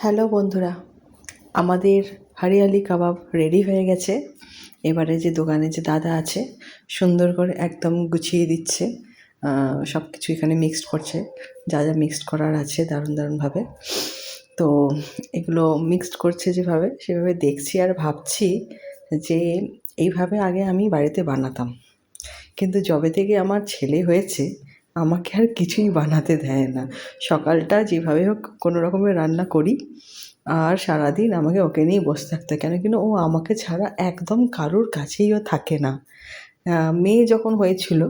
Hello বন্ধুরা, আমাদের হরিয়ালি কাবাব ready হয়ে গেছে। এবারে যে দোকানে যে দাদা আছে সুন্দর করে একদম গুছিয়ে দিচ্ছে, সব কিছু এখানে মিক্সড করছে, যা যা মিক্সড করার আছে দারুণ দারুণভাবে। তো এগুলো মিক্সড করছে যেভাবে সেভাবে দেখছি আর ভাবছি যে এইভাবে আগে আমি বাড়িতে বানাতাম, কিন্তু যবে থেকে আমার ছেলে হয়েছে আমাকে আর কিছুই বানাতে দেয় না। সকালটা যেভাবে হোক কোনো রকমে রান্না করি, আর সারাদিন আমাকে ওকে নিয়েই বসে থাকতে হয়। কেন কিনা ও আমাকে ছাড়া একদম কারোর কাছেই ও থাকে না। মেয়ে যখন হয়েছিল,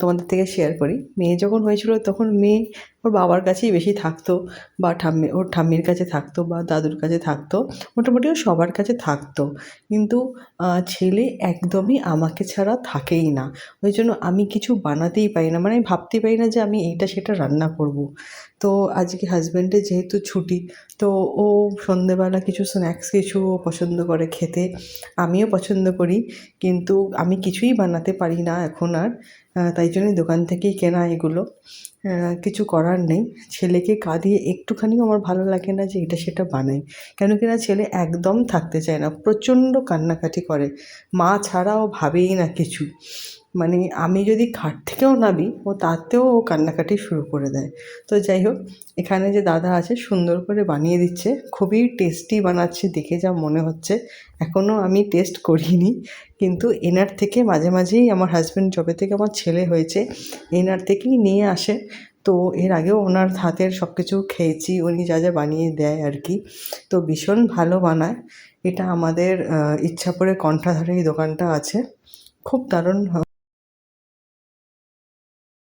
তোমাদের থেকে শেয়ার করি, মেয়ে যখন হয়েছিল তখন মেয়ে ওর বাবার কাছেই বেশি থাকতো, বা ওর ঠাম্মির কাছে থাকতো, বা দাদুর কাছে থাকতো, মোটামুটি ও সবার কাছে থাকতো। কিন্তু ছেলে একদমই আমাকে ছাড়া থাকেই না। ওই জন্য আমি কিছু বানাতেই পারি না, মানে আমি ভাবতেই পারি না যে আমি এইটা সেটা রান্না করব। তো আজকে হাজব্যান্ডের যেহেতু ছুটি, তো ও সন্ধেবেলা কিছু স্ন্যাক্স কিছু পছন্দ করে খেতে, আমিও পছন্দ করি, কিন্তু আমি কিছুই বানাতে পারি না এখন আর। তাই জন্যই দোকান থেকেই কেনা এগুলো। কিছু করার নেই, ছেলেকে কাঁদিয়ে একটুখানিও আমার ভালো লাগে না যে এটা সেটা বানাই। কেন কি না ছেলে একদম থাকতে চায় না, প্রচণ্ড কান্নাকাটি করে, মা ছাড়া ও ভাবেই না কিছু। মানে আমি যদি খাট থেকেও নামি ও তাতেও ও কান্নাকাটি শুরু করে দেয়। তো যাই হোক, এখানে যে দাদা আছে সুন্দর করে বানিয়ে দিচ্ছে, খুবই টেস্টি বানাচ্ছে দেখে যা মনে হচ্ছে। এখনও আমি টেস্ট করিনি, কিন্তু এনার থেকে মাঝে মাঝেই আমার হাজব্যান্ড যবে থেকে আমার ছেলে হয়েছে এনার থেকেই নিয়ে আসে। তো এর আগেও ওনার হাতের সব কিছু খেয়েছি, উনি যা যা বানিয়ে দেয় আর কি। তো ভীষণ ভালো বানায়। এটা আমাদের ইচ্ছাপুরে কণ্ঠাধারে এই দোকানটা আছে, খুব দারুণ